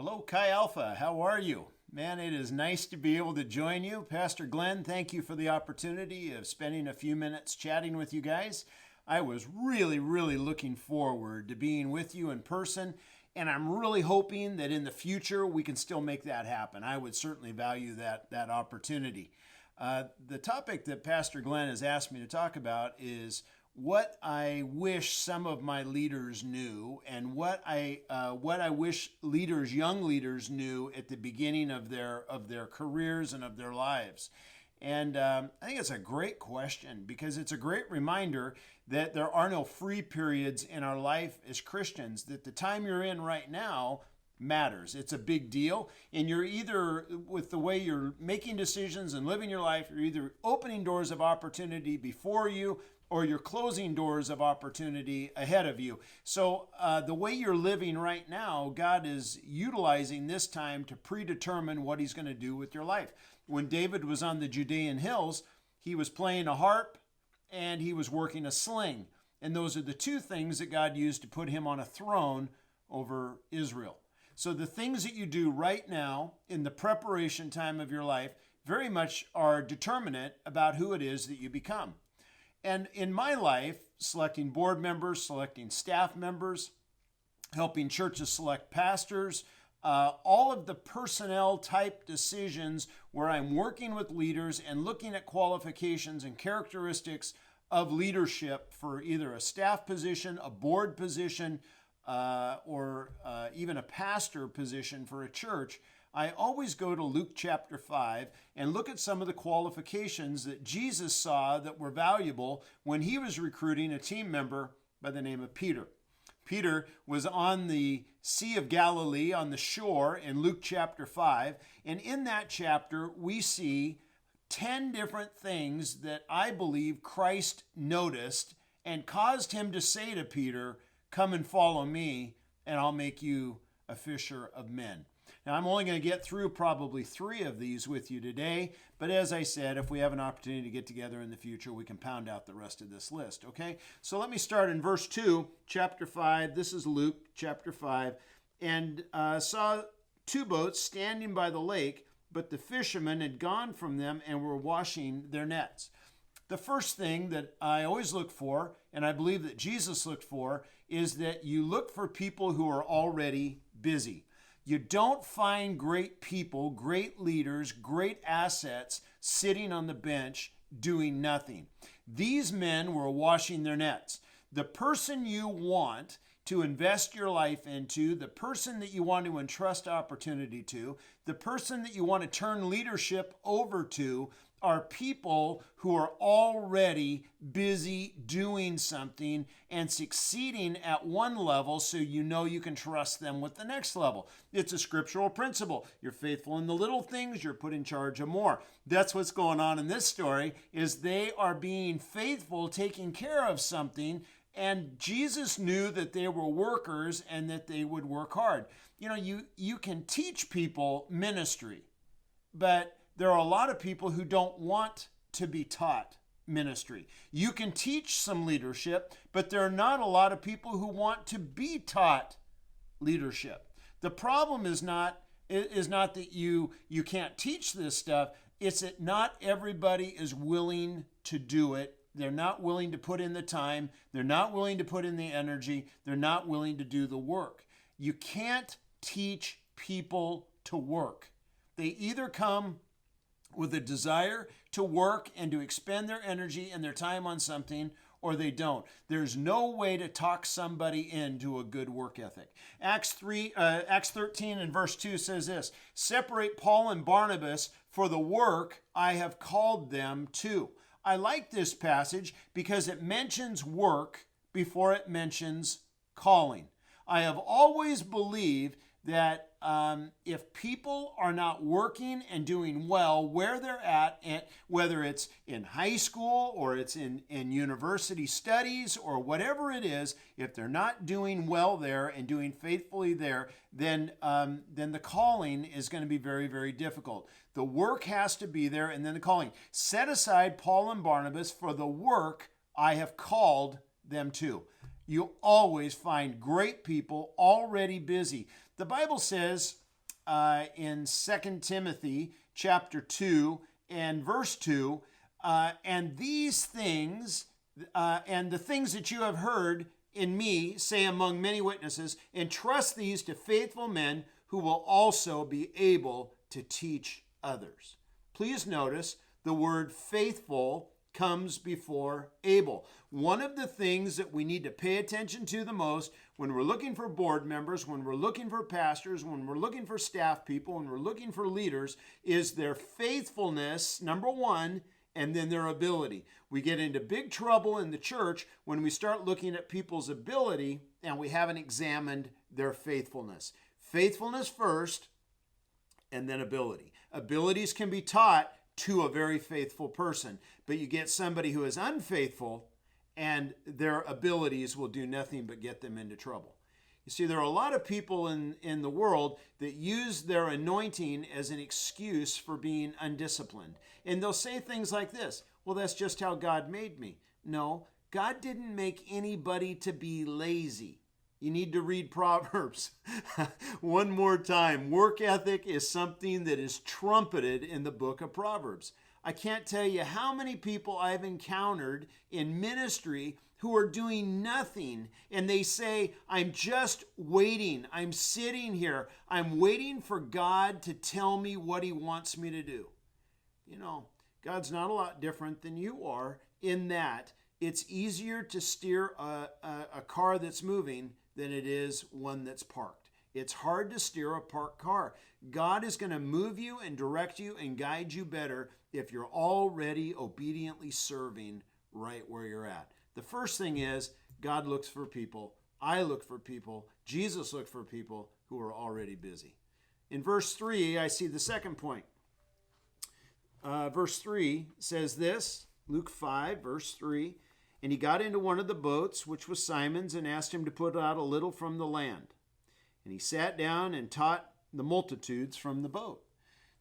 Hello, Chi Alpha. How are you? Man, it is nice to be able to join you. Pastor Glenn, thank you for the opportunity of spending a few minutes chatting with you guys. I was really looking forward to being with you in person, and I'm really hoping that in the future we can still make that happen. I would certainly value that opportunity. The topic that Pastor Glenn has asked me to talk about is what I wish some of my leaders knew, and what I wish young leaders knew at the beginning of their careers and of their lives. And I think it's a great question because it's a great reminder that there are no free periods in our life as Christians, that the time you're in right now matters. It's a big deal. And you're either, with the way you're making decisions and living your life, you're either opening doors of opportunity before you or you're closing doors of opportunity ahead of you. So the way you're living right now, God is utilizing this time to predetermine what he's going to do with your life. When David was on the Judean hills, he was playing a harp and he was working a sling. And those are the two things that God used to put him on a throne over Israel. So the things that you do right now in the preparation time of your life very much are determinate about who it is that you become. And in my life, selecting board members, selecting staff members, helping churches select pastors, all of the personnel type decisions where I'm working with leaders and looking at qualifications and characteristics of leadership for either a staff position, a board position, or even a pastor position for a church, I always go to Luke chapter 5 and look at some of the qualifications that Jesus saw that were valuable when he was recruiting a team member by the name of Peter. Peter was on the Sea of Galilee on the shore in Luke chapter 5, and in that chapter we see 10 different things that I believe Christ noticed and caused him to say to Peter, "Come and follow me, and I'll make you a fisher of men." Now, I'm only going to get through probably 3 of these with you today, but as I said, if we have an opportunity to get together in the future, we can pound out the rest of this list, okay? So let me start in verse 2, chapter 5. This is Luke chapter 5. And saw 2 boats standing by the lake, but the fishermen had gone from them and were washing their nets. The first thing that I always look for, and I believe that Jesus looked for, is that you look for people who are already busy. You don't find great people, great leaders, great assets sitting on the bench doing nothing. These men were washing their nets. The person you want to invest your life into, the person that you want to entrust opportunity to, the person that you want to turn leadership over to, are people who are already busy doing something and succeeding at one level, so you know you can trust them with the next level. It's a scriptural principle. You're faithful in the little things, you're put in charge of more. That's what's going on in this story, is they are being faithful, taking care of something, and Jesus knew that they were workers and that they would work hard. You know, you can teach people ministry, but there are a lot of people who don't want to be taught ministry. You can teach some leadership, but there are not a lot of people who want to be taught leadership. The problem is not that you can't teach this stuff. It's that not everybody is willing to do it. They're not willing to put in the time. They're not willing to put in the energy. They're not willing to do the work. You can't teach people to work. They either come with a desire to work and to expend their energy and their time on something, or they don't. There's no way to talk somebody into a good work ethic. Acts 13 and verse 2 says this: "Separate Paul and Barnabas for the work I have called them to." I like this passage because it mentions work before it mentions calling. I have always believed that if people are not working and doing well where they're at, whether it's in high school or it's in university studies or whatever it is, if they're not doing well there and doing faithfully there, then the calling is going to be very difficult. The work has to be there, and then the calling. Set aside Paul and Barnabas for the work I have called them to. You always find great people already busy. The Bible says in 2 Timothy chapter 2 and verse 2, and these things, and the things that you have heard in me say among many witnesses, entrust these to faithful men who will also be able to teach others. Please notice the word faithful comes before able. One of the things that we need to pay attention to the most when we're looking for board members, when we're looking for pastors, when we're looking for staff people, when we're looking for leaders, is their faithfulness, number one, and then their ability. We get into big trouble in the church when we start looking at people's ability and we haven't examined their faithfulness. Faithfulness first, and then ability. Abilities can be taught to a very faithful person, but you get somebody who is unfaithful and their abilities will do nothing but get them into trouble. You see, there are a lot of people in the world that use their anointing as an excuse for being undisciplined. And they'll say things like this, well, that's just how God made me. No, God didn't make anybody to be lazy. You need to read Proverbs one more time. Work ethic is something that is trumpeted in the book of Proverbs. I can't tell you how many people I've encountered in ministry who are doing nothing, and they say, I'm just waiting. I'm sitting here. I'm waiting for God to tell me what he wants me to do. You know, God's not a lot different than you are in that it's easier to steer a car that's moving than it is one that's parked. It's hard to steer a parked car. God is going to move you and direct you and guide you better if you're already obediently serving right where you're at. The first thing is God looks for people. I look for people. Jesus looked for people who are already busy. In verse 3, I see the second point. Verse 3 says this, Luke 5, verse 3, and he got into one of the boats, which was Simon's, and asked him to put out a little from the land. And he sat down and taught the multitudes from the boat.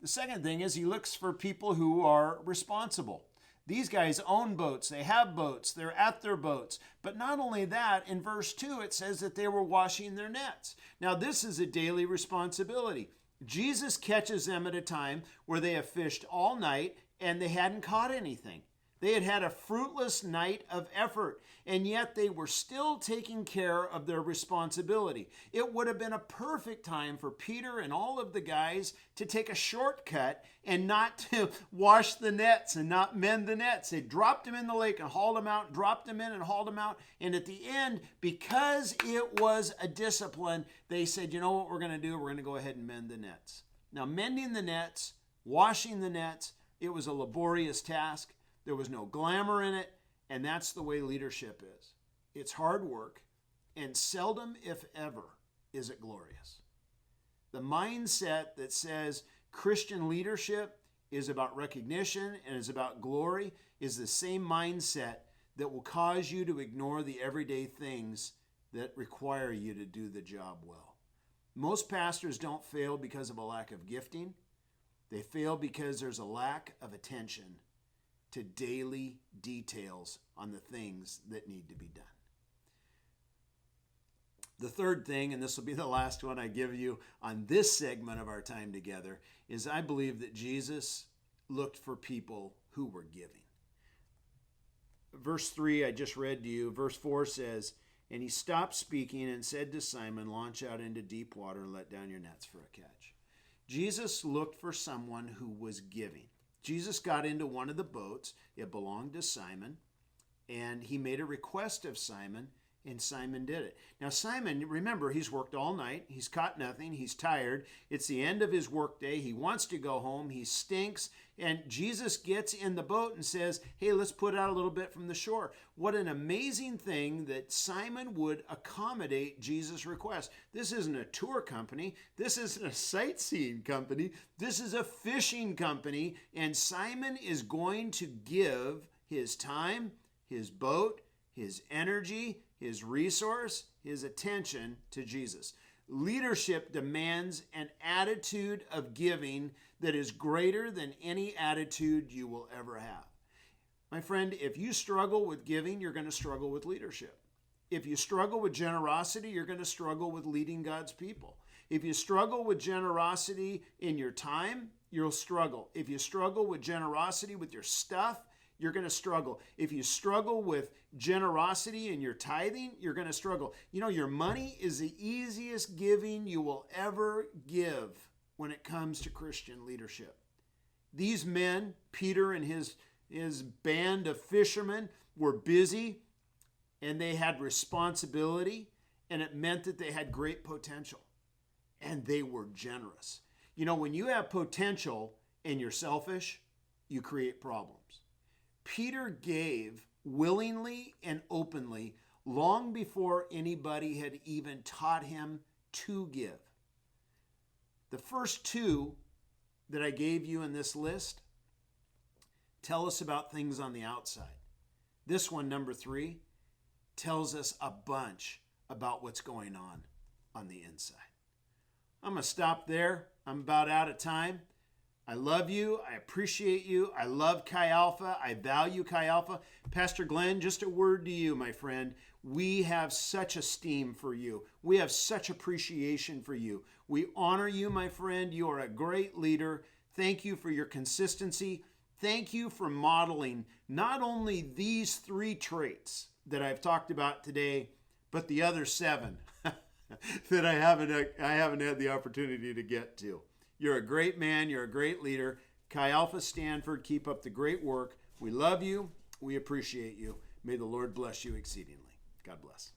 The second thing is he looks for people who are responsible. These guys own boats. They have boats. They're at their boats. But not only that, in verse 2, it says that they were washing their nets. Now, this is a daily responsibility. Jesus catches them at a time where they have fished all night and they hadn't caught anything. They had had a fruitless night of effort, and yet they were still taking care of their responsibility. It would have been a perfect time for Peter and all of the guys to take a shortcut and not to wash the nets and not mend the nets. They dropped them in the lake and hauled them out, dropped them in and hauled them out. And at the end, because it was a discipline, they said, you know what we're going to do? We're going to go ahead and mend the nets. Now, mending the nets, washing the nets, it was a laborious task. There was no glamour in it, and that's the way leadership is. It's hard work, and seldom, if ever, is it glorious. The mindset that says Christian leadership is about recognition and is about glory is the same mindset that will cause you to ignore the everyday things that require you to do the job well. Most pastors don't fail because of a lack of gifting. They fail because there's a lack of attention to daily details on the things that need to be done. The third thing, and this will be the last one I give you on this segment of our time together, is I believe that Jesus looked for people who were giving. Verse 3 I just read to you. Verse 4 says, and he stopped speaking and said to Simon, launch out into deep water and let down your nets for a catch. Jesus looked for someone who was giving. Jesus got into one of the boats. It belonged to Simon, and he made a request of Simon, and Simon did it. Now, Simon, remember, he's worked all night. He's caught nothing. He's tired. It's the end of his workday. He wants to go home. He stinks, and Jesus gets in the boat and says, hey, let's put out a little bit from the shore. What an amazing thing that Simon would accommodate Jesus' request. This isn't a tour company. This isn't a sightseeing company. This is a fishing company, and Simon is going to give his time, his boat, his energy, his resource, his attention to Jesus. Leadership demands an attitude of giving that is greater than any attitude you will ever have. My friend, if you struggle with giving, you're going to struggle with leadership. If you struggle with generosity, you're going to struggle with leading God's people. If you struggle with generosity in your time, you'll struggle. If you struggle with generosity with your stuff, you're going to struggle. If you struggle with generosity in your tithing, you're going to struggle. You know, your money is the easiest giving you will ever give when it comes to Christian leadership. These men, Peter and his band of fishermen, were busy and they had responsibility, and it meant that they had great potential and they were generous. You know, when you have potential and you're selfish, you create problems. Peter gave willingly and openly long before anybody had even taught him to give. The first two that I gave you in this list tell us about things on the outside. This one, number 3, tells us a bunch about what's going on the inside. I'm going to stop there. I'm about out of time. I love you. I appreciate you. I love Chi Alpha. I value Chi Alpha. Pastor Glenn, just a word to you, my friend. We have such esteem for you. We have such appreciation for you. We honor you, my friend. You are a great leader. Thank you for your consistency. Thank you for modeling not only these 3 traits that I've talked about today, but the other 7 that I haven't had the opportunity to get to. You're a great man. You're a great leader. Chi Alpha Stanford, keep up the great work. We love you. We appreciate you. May the Lord bless you exceedingly. God bless.